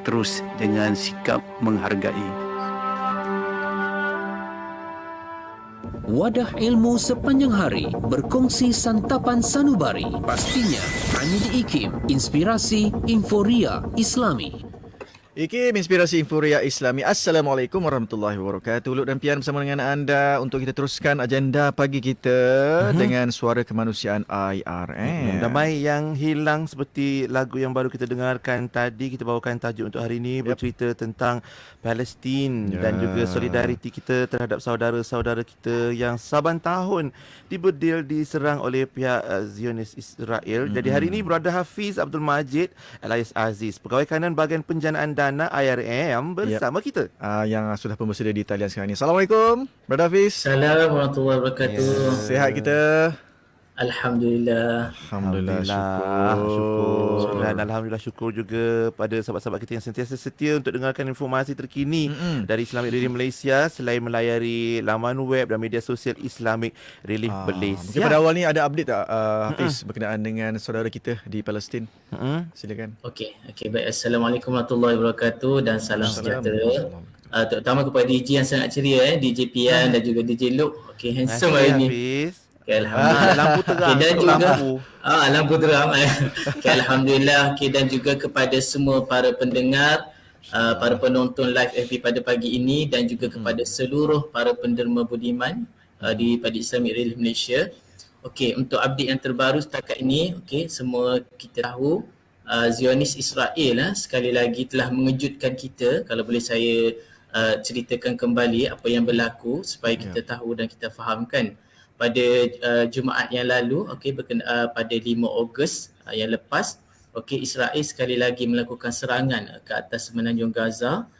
terus dengan sikap menghargai. Wadah ilmu sepanjang hari berkongsi santapan sanubari. Pastinya hanya di IKIM, Inspirasi Inforia Islami. IKIM Inspirasi Inforia Islami. Assalamualaikum warahmatullahi wabarakatuh. Lut dan Pian bersama dengan anda untuk kita teruskan agenda pagi kita dengan suara kemanusiaan IRM. Damai yang hilang seperti lagu yang baru kita dengarkan tadi. Kita bawakan tajuk untuk hari ini bercerita tentang Palestin dan juga solidariti kita terhadap saudara-saudara kita yang saban tahun diberdil diserang oleh pihak Zionis Israel. Jadi hari ini Brother Hafiz Abdul Majid alias Aziz, Pegawai Kanan Bahagian Penjanaan Dana IRM bersama kita. Yang sudah pun bersedia di talian sekarang ini. Assalamualaikum Brother Hafiz. Assalamualaikum warahmatullahi wabarakatuh. Sihat kita? Alhamdulillah. Syukur. Dan Alhamdulillah syukur juga pada sahabat-sahabat kita yang sentiasa setia untuk dengarkan informasi terkini dari Islamic Relief Malaysia selain melayari laman web dan media sosial Islamic Relief Malaysia. Mungkin pada awal ni ada update tak Hafiz berkenaan dengan saudara kita di Palestin? Silakan. Okey, baik. Assalamualaikum warahmatullahi wabarakatuh dan salam sejahtera. Terutama kepada DJ yang sangat ceria DJ Pian dan juga DJ Luke. Okey, handsome hari ni. Hafiz. Okay, alhamdulillah. Lampu terang. Dan juga lampu. Lampu terang. Okay, alhamdulillah. Dan juga kepada semua para pendengar, para penonton live FB pada pagi ini dan juga kepada seluruh para penderma budiman pada Islamic Relief Malaysia. Okey, untuk update yang terbaru setakat ini, semua kita tahu Zionis Israel sekali lagi telah mengejutkan kita. Kalau boleh saya ceritakan kembali apa yang berlaku supaya kita tahu dan kita fahamkan. Pada Jumaat yang lalu, pada 5 Ogos yang lepas, Israel sekali lagi melakukan serangan ke atas semenanjung Gaza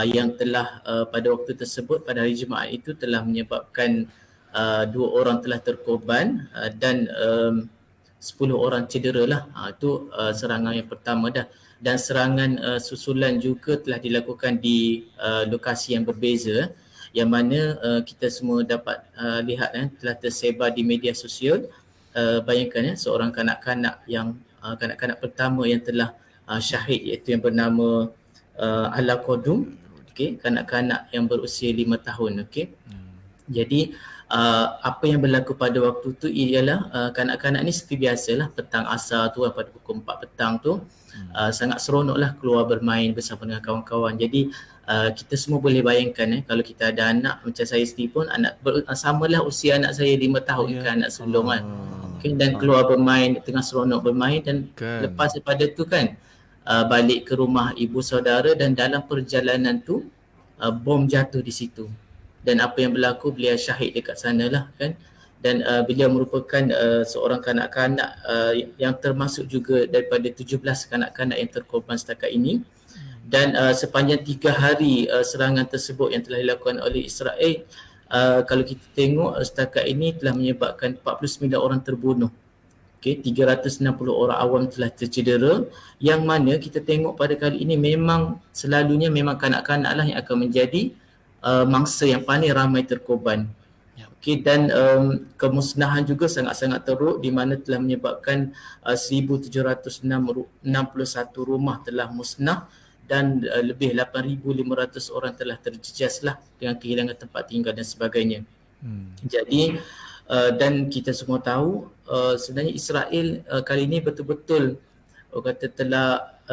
yang telah pada waktu tersebut pada hari Jumaat itu telah menyebabkan 2 orang telah terkorban dan 10 orang cedera lah. Itu serangan yang pertama dah. Dan serangan susulan juga telah dilakukan di lokasi yang berbeza, yang mana kita semua dapat lihat telah tersebar di media sosial. Bayangkan seorang kanak-kanak pertama yang telah syahid, iaitu yang bernama Ala Qadum, kanak-kanak yang berusia 5 tahun. Jadi apa yang berlaku pada waktu tu ialah kanak-kanak ni seperti biasalah petang asar tu pada pukul 4 petang tu sangat seronoklah keluar bermain bersama dengan kawan-kawan. Jadi kita semua boleh bayangkan kalau kita ada anak macam saya sendiri pun samalah usia anak saya 5 tahun ke anak sebelum dan keluar bermain tengah seronok bermain dan lepas daripada tu balik ke rumah ibu saudara dan dalam perjalanan tu bom jatuh di situ dan apa yang berlaku beliau syahid dekat sanalah dan beliau merupakan seorang kanak-kanak yang termasuk juga daripada 17 kanak-kanak yang terkorban setakat ini. Dan sepanjang 3 hari serangan tersebut yang telah dilakukan oleh Israel, kalau kita tengok setakat ini telah menyebabkan 49 orang terbunuh. 360 orang awam telah tercedera, yang mana kita tengok pada kali ini memang selalunya memang kanak-kanak lah yang akan menjadi mangsa yang paling ramai terkorban. Dan kemusnahan juga sangat-sangat teruk di mana telah menyebabkan 1,761 rumah telah musnah dan lebih 8,500 orang telah terjejas lah dengan kehilangan tempat tinggal dan sebagainya. Jadi dan kita semua tahu sebenarnya Israel kali ini betul-betul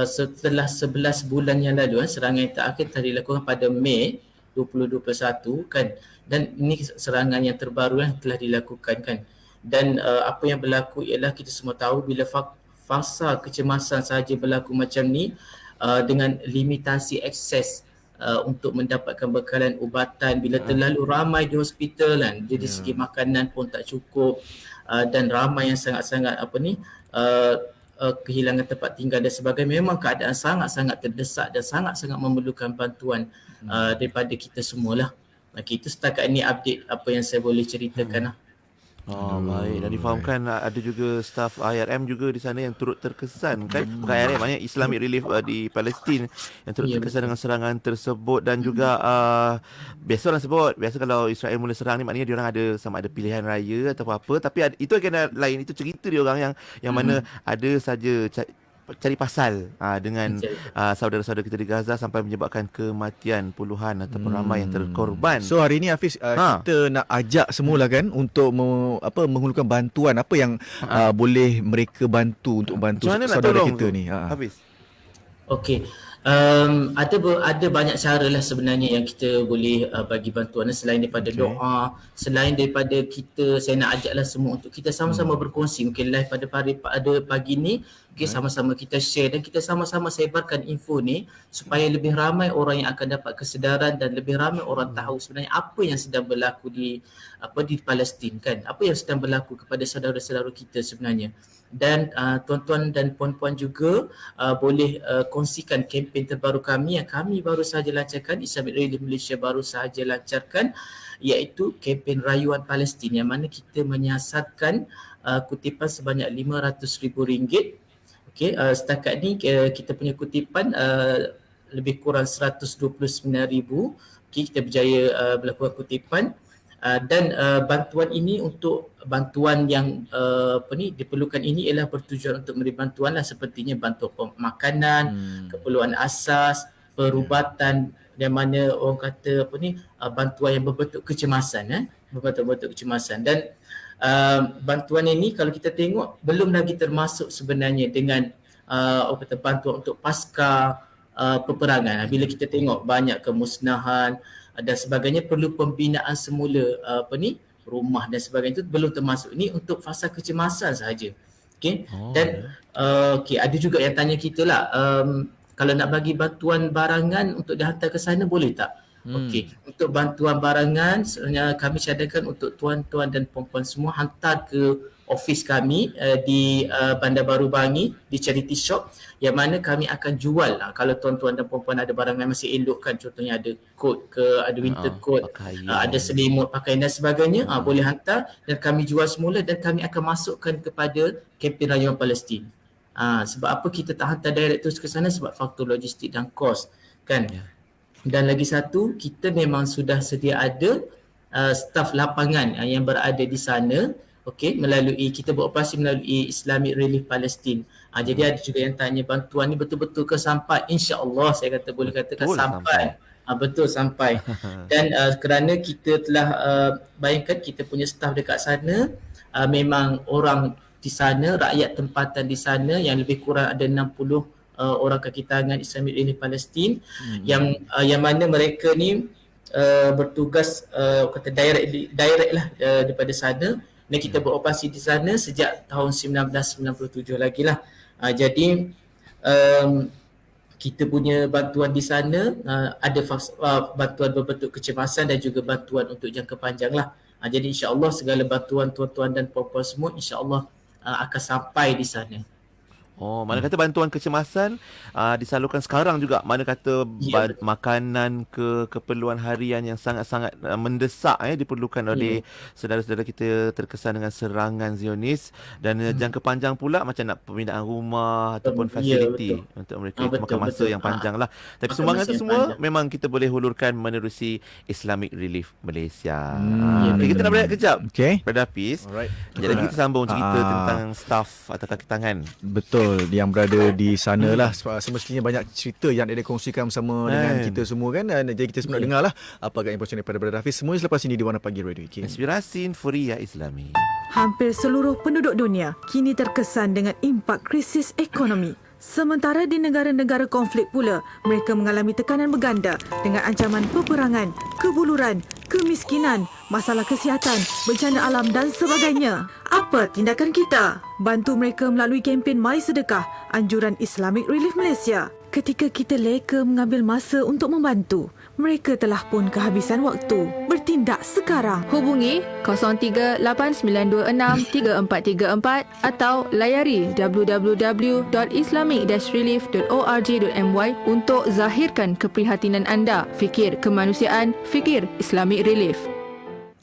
setelah 11 bulan yang lalu serangan yang terakhir telah dilakukan pada Mei 2021 dan ini serangan yang terbaru yang telah dilakukan dan apa yang berlaku ialah kita semua tahu bila fasa kecemasan sahaja berlaku macam ni dengan limitasi akses untuk mendapatkan bekalan ubatan bila terlalu ramai di hospital jadi segi makanan pun tak cukup dan ramai yang sangat-sangat kehilangan tempat tinggal dan sebagainya. Memang keadaan sangat-sangat terdesak dan sangat-sangat memerlukan bantuan daripada kita semualah. Itu setakat ini update apa yang saya boleh ceritakan lah. Baik. Dan difahamkan ada juga staf IRM juga di sana yang turut terkesan bukan IRM, maknanya Islamic Relief di Palestin yang turut terkesan dengan serangan tersebut dan juga biasa orang sebut kalau Israel mula serang ni maknanya diorang ada sama ada pilihan raya atau apa, tapi itu agenda lain, itu cerita diorang yang mana ada saja cari pasal dengan saudara-saudara kita di Gaza sampai menyebabkan kematian puluhan ataupun ramai yang terkorban. So hari ni Hafiz, kita nak ajak semula kan untuk menghulurkan bantuan apa yang boleh mereka bantu untuk bantu Macam mana nak saudara tolong kita tu, ni. Hafiz? Okey. Ada banyak cara lah sebenarnya yang kita boleh bagi bantuan selain daripada doa, selain daripada kita, saya nak ajaklah semua untuk kita sama-sama berkongsi mungkin live pada pagi ni, sama-sama kita share dan kita sama-sama sebarkan info ni supaya lebih ramai orang yang akan dapat kesedaran dan lebih ramai orang tahu sebenarnya apa yang sedang berlaku di Palestin kan, apa yang sedang berlaku kepada saudara-saudara kita sebenarnya. Dan tuan-tuan dan puan-puan juga boleh kongsikan kempen terbaru kami yang kami baru sahaja lancarkan, Islamic Relief Malaysia baru sahaja lancarkan, iaitu kempen Rayuan Palestin yang mana kita menyiasatkan kutipan sebanyak RM500,000. Okey, setakat ni kita punya kutipan lebih kurang 129,000. Okey, kita berjaya melakukan kutipan. Dan bantuan ini untuk bantuan yang diperlukan ini ialah bertujuan untuk memberi bantuan lah, sepertinya bantuan makanan, keperluan asas, perubatan, yang mana orang kata bantuan yang berbentuk kecemasan, berbentuk kecemasan. Dan bantuan ini kalau kita tengok belum lagi termasuk sebenarnya dengan bantuan untuk pasca peperangan. Bila kita tengok banyak kemusnahan dan sebagainya, perlu pembinaan semula rumah dan sebagainya, itu belum termasuk. Ini untuk fasa kecemasan sahaja. Okey. Dan ada juga yang tanya kita lah, kalau nak bagi bantuan barangan untuk dihantar ke sana boleh tak? Okey, untuk bantuan barangan sebenarnya kami cadangkan untuk tuan-tuan dan puan-puan semua hantar ke office kami di Bandar Baru Bangi, di Charity Shop, yang mana kami akan jual. Kalau tuan-tuan dan puan-puan ada barang yang masih elok kan, contohnya ada coat ke, ada winter coat, ada selimut, pakaian dan sebagainya, boleh hantar dan kami jual semula dan kami akan masukkan kepada kempen Rayuan Palestin. Sebab apa kita tak hantar direct terus ke sana? Sebab faktor logistik dan kos kan. Dan lagi satu, kita memang sudah sedia ada staf lapangan yang berada di sana. Okey, kita beroperasi melalui Islamic Relief Palestin. Jadi ada juga yang tanya bantuan ni betul-betul ke sampai? InsyaAllah saya boleh katakan sampai. Betul sampai. Dan kerana kita telah bayangkan kita punya staf dekat sana, memang orang di sana, rakyat tempatan di sana yang lebih kurang ada 60 orang kaki tangan Islamic Relief Palestin, yang mana mereka ni bertugas kata direct lah daripada sana. Dan kita beroperasi di sana sejak tahun 1997 lagi lah. Jadi kita punya bantuan di sana ada bantuan berbentuk kecemasan dan juga bantuan untuk jangka panjang lah. Jadi insyaAllah segala bantuan tuan-tuan dan puan-puan semua insyaAllah akan sampai di sana. Mana kata bantuan kecemasan disalurkan sekarang juga. Mana kata makanan keperluan harian yang sangat-sangat mendesak diperlukan oleh saudara-saudara kita terkesan dengan serangan Zionis. Dan jangka panjang pula macam nak pembinaan rumah ataupun fasiliti untuk mereka. Itu makan masa yang panjang lah. Tapi sumbangan itu semua memang kita boleh hulurkan menerusi Islamic Relief Malaysia. Kita nak berehat kejap pada Hafiz. Sekejap lagi kita sambung cerita tentang staff atau kaki tangan. Betul, yang berada di sana lah. Semestinya banyak cerita yang dia kongsikan bersama dengan kita semua kan. Jadi kita semua nak dengar lah apa agak informasi daripada Brother Hafiz. Semuanya selepas ini di Warna Pagi Radio IKIM. Inspirasi Inforia Islami. Hampir seluruh penduduk dunia kini terkesan dengan impak krisis ekonomi. Sementara di negara-negara konflik pula, mereka mengalami tekanan berganda dengan ancaman peperangan, kebuluran, kemiskinan, masalah kesihatan, bencana alam dan sebagainya. Apa tindakan kita? Bantu mereka melalui kempen Mari Sedekah, anjuran Islamic Relief Malaysia. Ketika kita leka mengambil masa untuk membantu, mereka telah pun kehabisan waktu. Bertindak sekarang. Hubungi 0389263434 atau layari www.islamic-relief.org.my untuk zahirkan keprihatinan anda. Fikir kemanusiaan, fikir Islamic Relief.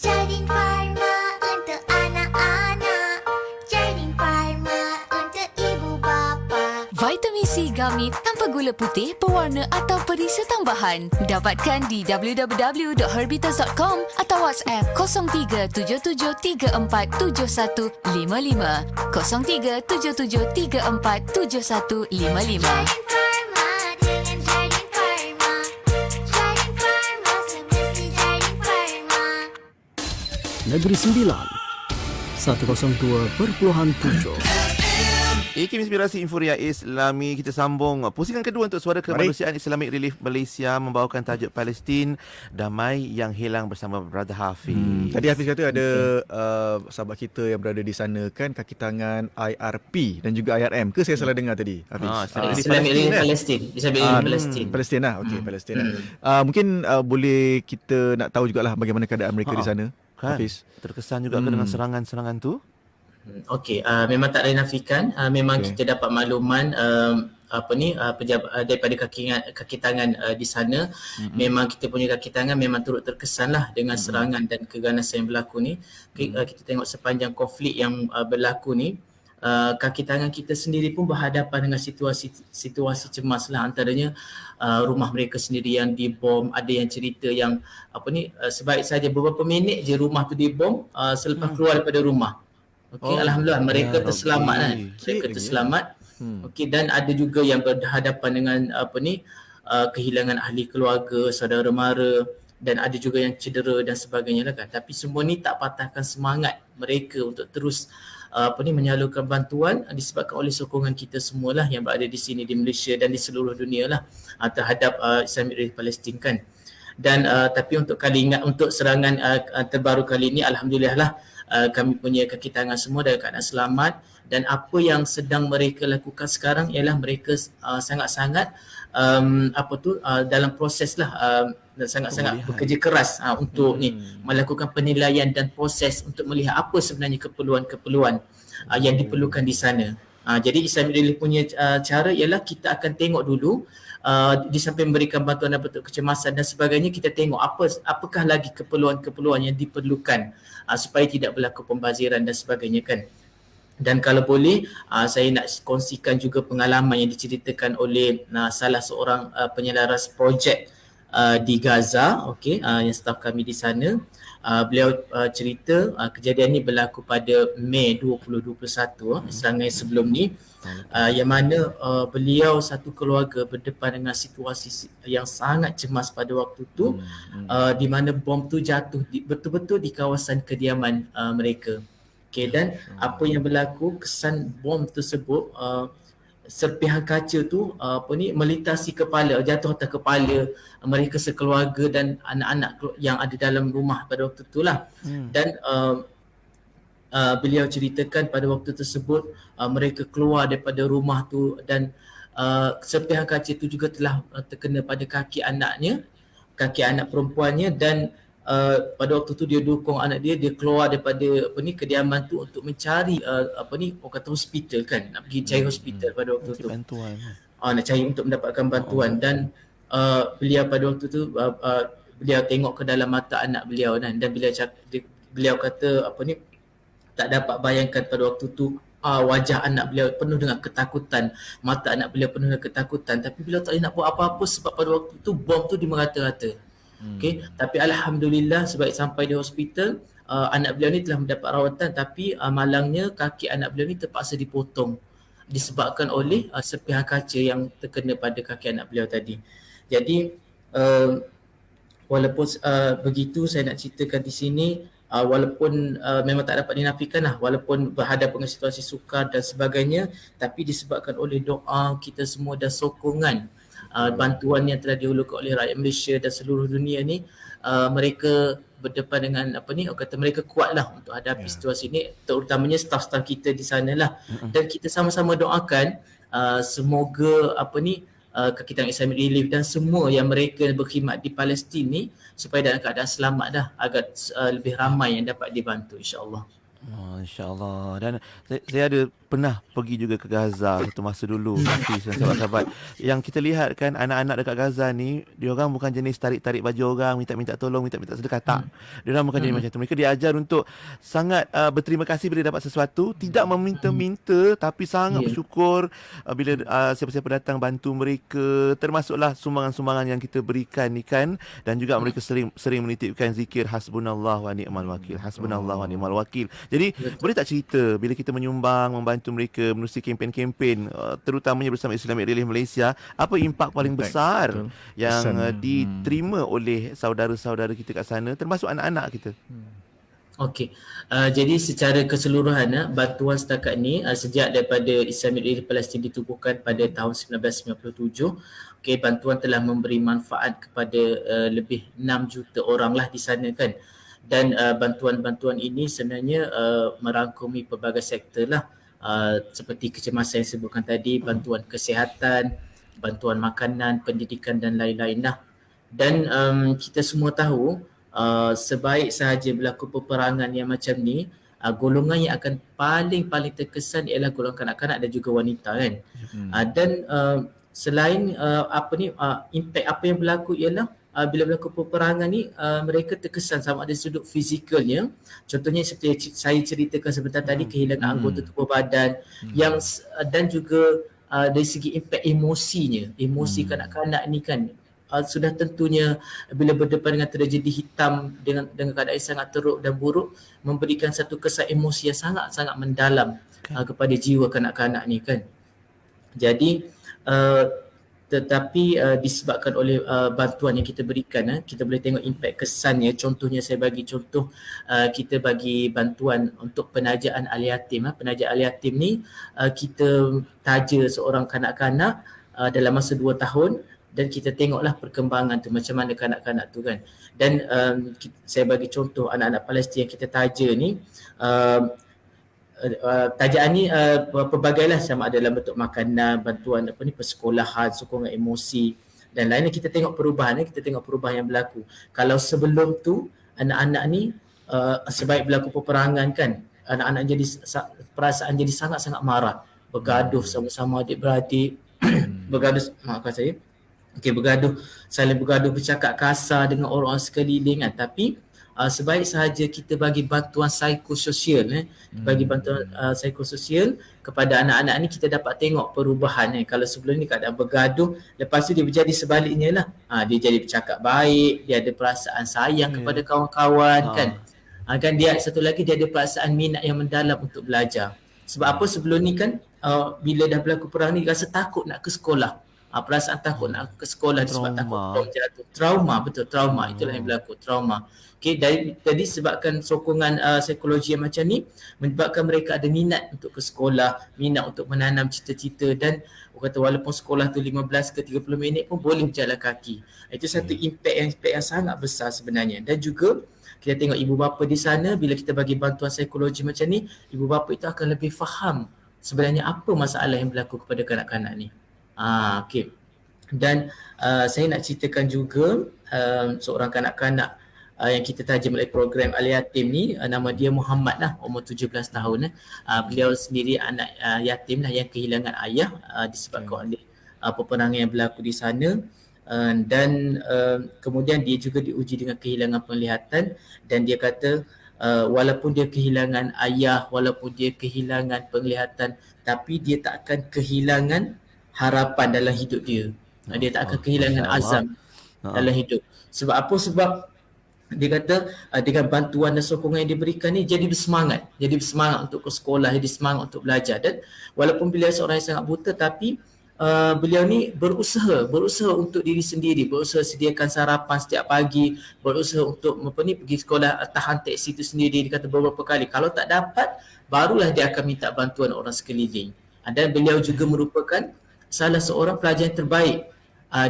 Jardin Pharma untuk anak-anak. Jardin Pharma untuk ibu bapa. Vitamin C Gummy tanpa gula putih, pewarna atau perisa tambahan. Dapatkan di www.herbitas.com atau WhatsApp 0377347155 0377347155. Jardin Pharma dengan Jardin Pharma. Jardin Pharma semesti Jardin Pharma. Negeri Sembilan 102.7. IKIM Inspirasi Inforia Islami, kita sambung pusingan kedua untuk Suara Kemanusiaan Islamic Relief Malaysia membawakan tajuk Palestin Damai yang Hilang bersama Brother Hafiz. Tadi Hafiz kata ada sahabat kita yang berada di sana kan, kaki tangan IRP dan juga IRM. Ke saya salah dengar tadi Hafiz? Islamic Relief Palestin. Islamic Relief Palestin. Palestin lah. Okey, Palestin lah. Mungkin boleh kita nak tahu jugalah bagaimana keadaan mereka di sana. Kan? Hafiz. Terkesan juga dengan serangan-serangan tu? Okey, memang tak dinafikan, memang kita dapat makluman daripada kaki tangan di sana. Memang kita punya kaki tangan memang turut terkesan lah dengan serangan dan keganasan yang berlaku ni. Kita tengok sepanjang konflik yang berlaku ni, kaki tangan kita sendiri pun berhadapan dengan situasi cemas lah, antaranya rumah mereka sendiri yang dibom. Ada yang cerita yang sebaik saja beberapa minit je rumah tu dibom, selepas keluar daripada rumah. Okey, alhamdulillah mereka terselamat kan. Mereka terselamat. Okey, dan ada juga yang berhadapan dengan kehilangan ahli keluarga, saudara mara, dan ada juga yang cedera dan sebagainya lah kan. Tapi semua ni tak patahkan semangat mereka untuk terus menyalurkan bantuan, disebabkan oleh sokongan kita semualah yang berada di sini di Malaysia dan di seluruh dunia lah terhadap Islamic Relief Palestin kan. Dan tapi untuk serangan terbaru kali ini, alhamdulillah lah, kami punya kaki tangan semua dalam keadaan selamat, dan apa yang sedang mereka lakukan sekarang ialah mereka sangat-sangat dalam proses lah, sangat-sangat bekerja keras untuk melakukan penilaian dan proses untuk melihat apa sebenarnya keperluan-keperluan yang diperlukan di sana. Jadi Islamic Relief punya cara ialah kita akan tengok dulu, di samping memberikan bantuan dan bentuk kecemasan dan sebagainya, kita tengok apakah lagi keperluan-keperluan yang diperlukan supaya tidak berlaku pembaziran dan sebagainya kan. Dan kalau boleh, saya nak kongsikan juga pengalaman yang diceritakan oleh salah seorang penyelaras projek di Gaza, yang staf kami di sana. Beliau cerita kejadian ini berlaku pada Mei 2021, serangan sebelum ni, yang mana beliau satu keluarga berdepan dengan situasi yang sangat cemas pada waktu tu, di mana bom tu jatuh betul-betul di kawasan kediaman mereka. Okay, dan apa yang berlaku, kesan bom tersebut, serpihan kaca tu melintasi kepala, jatuh atas kepala mereka sekeluarga dan anak-anak yang ada dalam rumah pada waktu tu lah. Dan beliau ceritakan pada waktu tersebut mereka keluar daripada rumah tu, dan serpihan kaca tu juga telah terkena pada kaki anak perempuannya, dan pada waktu tu dia dukung anak dia keluar daripada kediaman tu untuk mencari orang kata hospital kan, nak pergi cari hospital pada waktu tu, bantuan. nak cari untuk mendapatkan bantuan. Dan beliau pada waktu tu beliau tengok ke dalam mata anak beliau dan beliau kata tak dapat bayangkan pada waktu tu wajah anak beliau penuh dengan ketakutan, mata anak beliau penuh dengan ketakutan, tapi beliau tak boleh nak buat apa-apa sebab pada waktu tu bom tu di merata-rata. Okey, tapi alhamdulillah sebaik sampai di hospital, anak beliau ni telah mendapat rawatan, tapi malangnya kaki anak beliau ni terpaksa dipotong disebabkan oleh serpihan kaca yang terkena pada kaki anak beliau tadi. Jadi walaupun begitu, saya nak ceritakan di sini, walaupun memang tak dapat dinafikan lah, walaupun berhadapan dengan situasi sukar dan sebagainya, tapi disebabkan oleh doa kita semua dan sokongan bantuan yang telah dihulurkan oleh rakyat Malaysia dan seluruh dunia ni, mereka berdepan dengan mereka kuatlah untuk hadapi situasi ini, terutamanya staf-staf kita di sana lah. Dan kita sama-sama doakan semoga kaki tangan Islamic Relief dan semua yang mereka berkhidmat di Palestin ni supaya dalam keadaan selamat dah, agar lebih ramai yang dapat dibantu, insya-Allah. Masya-Allah. Dan saya ada pernah pergi juga ke Gaza satu masa dulu, Hafiz dan sahabat-sahabat. Yang kita lihat kan anak-anak dekat Gaza ni, diorang bukan jenis tarik-tarik baju orang, minta-minta tolong, minta-minta sedekah, tak. Diorang bukan jenis macam tu. Mereka diajar untuk sangat berterima kasih bila dapat sesuatu, tidak meminta-minta tapi sangat bersyukur bila siapa-siapa datang bantu mereka, termasuklah sumbangan-sumbangan yang kita berikan ni kan, dan juga mereka sering menitipkan zikir hasbunallah wa ni'mal wakil, hasbunallah wa ni'mal wakil. Jadi boleh tak cerita bila kita menyumbang, membantu mereka menerusi kempen-kempen terutamanya bersama Islamic Relief Malaysia, apa impak paling besar yang diterima oleh saudara-saudara kita kat sana, termasuk anak-anak kita? Okey, jadi secara keseluruhan bantuan setakat ni sejak daripada Islamic Relief Palestin ditubuhkan pada tahun 1997, okey, bantuan telah memberi manfaat kepada lebih 6 juta orang lah di sana kan. Dan bantuan-bantuan ini sebenarnya merangkumi pelbagai sektor lah, seperti kecemasan yang disebutkan tadi, bantuan kesihatan, bantuan makanan, pendidikan dan lain-lain lah. Dan kita semua tahu sebaik sahaja berlaku peperangan yang macam ni, golongan yang akan paling terkesan ialah golongan kanak-kanak dan juga wanita kan. Dan selain impak apa yang berlaku ialah bila berlaku peperangan ni, mereka terkesan sama ada sudut fizikalnya. Contohnya seperti saya ceritakan sebentar tadi, kehilangan anggota tubuh badan, yang dan juga dari segi impak emosinya. Emosi kanak-kanak ni kan sudah tentunya bila berdepan dengan tragedi hitam dengan keadaan sangat teruk dan buruk, memberikan satu kesan emosi yang sangat-sangat mendalam kepada jiwa kanak-kanak ni kan. Jadi tetapi disebabkan oleh bantuan yang kita berikan, kita boleh tengok impak kesannya. Contohnya saya bagi contoh, kita bagi bantuan untuk penajaan ahli yatim. Penajaan ahli yatim ni kita taja seorang kanak-kanak dalam masa 2 tahun, dan kita tengoklah perkembangan tu macam mana kanak-kanak tu kan. Dan saya bagi contoh anak-anak Palestin yang kita taja ni, tajaan ni pelbagailah, sama ada dalam bentuk makanan, bantuan persekolahan, sokongan emosi dan lain-lain. Kita tengok perubahan, yang berlaku. Kalau sebelum tu anak-anak ni sebaik berlaku peperangan kan, anak-anak jadi perasaan jadi sangat-sangat marah, bergaduh sama-sama adik-beradik, saling bergaduh, bercakap kasar dengan orang sekeliling kan. Tapi sebaik sahaja kita bagi bantuan psikososial, bagi bantuan psikososial kepada anak-anak ni, kita dapat tengok perubahan. Kalau sebelum ni keadaan bergaduh, lepas tu dia menjadi sebaliknya lah. Dia jadi bercakap baik, dia ada perasaan sayang kepada kawan-kawan kan. Kan dia satu lagi, dia ada perasaan minat yang mendalam untuk belajar. Sebab apa, sebelum ni kan bila dah berlaku perang ni, rasa takut nak ke sekolah. Perasaan takut nak ke sekolah sebab takut bom jatuh. Trauma, betul, trauma. Itulah yang berlaku, trauma. Okay, jadi sebabkan sokongan psikologi yang macam ni menyebabkan mereka ada minat untuk ke sekolah, minat untuk menanam cita-cita, dan orang kata walaupun sekolah tu 15 ke 30 minit pun boleh berjalan kaki. Itu satu impak yang sangat besar sebenarnya. Dan juga kita tengok ibu bapa di sana, bila kita bagi bantuan psikologi macam ni, ibu bapa itu akan lebih faham sebenarnya apa masalah yang berlaku kepada kanak-kanak ni. Okay. Dan saya nak ceritakan juga seorang kanak-kanak yang kita taja melalui program Ahli Yatim ni, nama dia Muhammad lah, umur 17 tahun. Beliau sendiri anak yatim lah yang kehilangan ayah disebabkan oleh peperangan yang berlaku di sana. Dan kemudian dia juga diuji dengan kehilangan penglihatan, dan dia kata walaupun dia kehilangan ayah, walaupun dia kehilangan penglihatan, tapi dia tak akan kehilangan harapan dalam hidup dia. Dia tak akan kehilangan azam dalam hidup. Sebab apa? Sebab dia kata dengan bantuan dan sokongan yang diberikan ni, jadi bersemangat untuk ke sekolah, jadi semangat untuk belajar. Dan walaupun beliau seorang yang sangat buta, tapi beliau ni berusaha untuk diri sendiri, berusaha sediakan sarapan setiap pagi, berusaha untuk pergi sekolah, tahan teksi itu sendiri. Dia kata beberapa kali kalau tak dapat, barulah dia akan minta bantuan orang sekeliling. Dan beliau juga merupakan salah seorang pelajar yang terbaik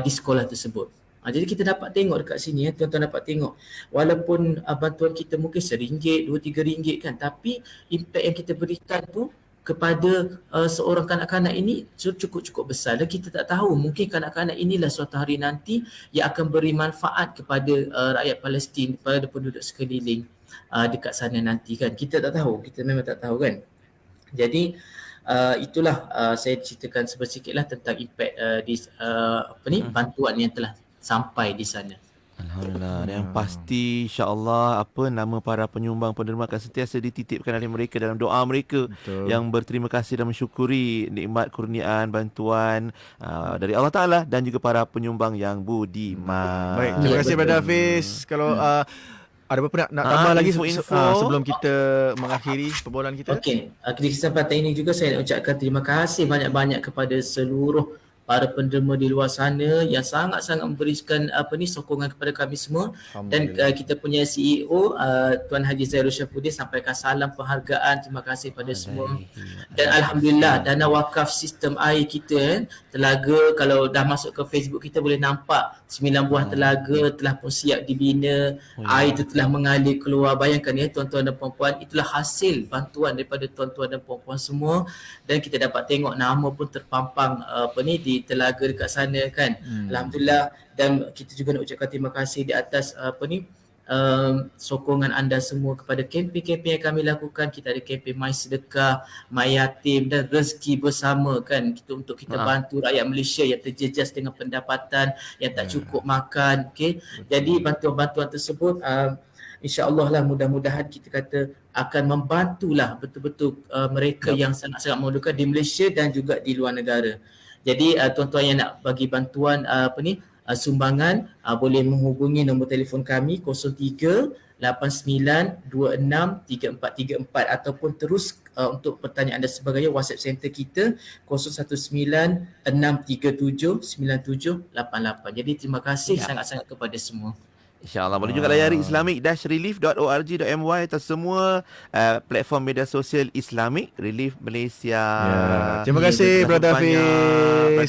di sekolah tersebut. Jadi kita dapat tengok dekat sini, tuan-tuan dapat tengok, walaupun bantuan kita mungkin RM1, RM2, RM3 kan, tapi impak yang kita berikan tu kepada seorang kanak-kanak ini cukup besar. Dan kita tak tahu, mungkin kanak-kanak inilah suatu hari nanti yang akan beri manfaat kepada rakyat Palestin, kepada penduduk sekeliling. dekat sana nanti kan. Kita tak tahu, kita memang tak tahu kan. Jadi itulah saya ceritakan sedikitlah tentang impak bantuan yang telah sampai di sana. Alhamdulillah. Yang pasti insya-Allah nama para penyumbang penerima akan sentiasa dititipkan oleh mereka dalam doa mereka. Betul. Yang berterima kasih dan mensyukuri nikmat kurniaan bantuan dari Allah Taala dan juga para penyumbang yang budiman. Baik, terima kasih Brother Hafiz. Kalau ada apa nak tambah lagi info-info. sebelum kita mengakhiri perbualan kita? Okey, di kesempatan ini juga saya nak ucapkan terima kasih banyak-banyak kepada seluruh para penderma di luar sana yang sangat-sangat memberikan sokongan kepada kami semua. Dan kita punya CEO Tuan Haji Zairul Syafuddin sampaikan salam penghargaan, terima kasih pada semua. Dan alhamdulillah dana wakaf sistem air kita telaga, kalau dah masuk ke Facebook kita boleh nampak 9 buah telaga telah pun siap dibina. Air itu telah mengalir keluar. Bayangkan ya tuan-tuan dan puan-puan, itulah hasil bantuan daripada tuan-tuan dan puan-puan semua. Dan kita dapat tengok nama pun terpampang di telaga dekat sana kan. Alhamdulillah. Dan kita juga nak ucapkan terima kasih di atas sokongan anda semua kepada kempen-kempen yang kami lakukan. Kita ada kempen My Sedekah, My Yatim dan Rezeki Bersama kan, untuk kita bantu rakyat Malaysia yang terjejas dengan pendapatan, yang tak cukup makan. Okay. Jadi bantuan-bantuan tersebut insya-Allah lah, mudah-mudahan kita kata akan membantulah betul-betul mereka yang sangat-sangat memerlukan di Malaysia dan juga di luar negara. Jadi tuan-tuan yang nak bagi bantuan sumbangan boleh menghubungi nombor telefon kami 03-8926-3434 ataupun terus untuk pertanyaan anda sebagainya WhatsApp center kita 0196379788. Jadi terima kasih sangat-sangat kepada semua. InsyaAllah. Boleh juga layari islamic-relief.org.my atas semua platform media sosial Islamic Relief Malaysia. Terima kasih Brother Hafiz.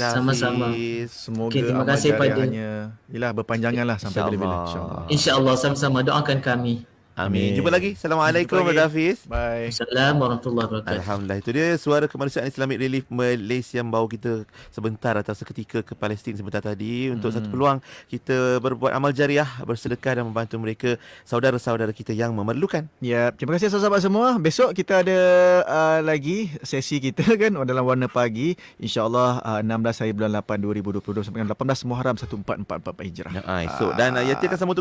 Sama-sama. Semoga terima amal kasih pada jariahnya berpanjanganlah sampai bila-bila insya-Allah. InsyaAllah sama-sama doakan kami. Amin. Jumpa lagi. Assalamualaikum Brother Hafiz. Bye. Assalamualaikum warahmatullahi wabarakatuh. Alhamdulillah. Itu dia suara kemanusiaan Islamic Relief Malaysia yang bawa kita sebentar atau seketika ke Palestin sebentar tadi untuk satu peluang kita berbuat amal jariah, bersedekah dan membantu mereka, saudara-saudara kita yang memerlukan. Ya, terima kasih sahabat semua. Besok kita ada lagi sesi kita kan dalam Warna Pagi. InsyaAllah 16 hari bulan 8 2022 sampai 18 Muharram 1444 Hijrah. Esok dan Yati akan sambung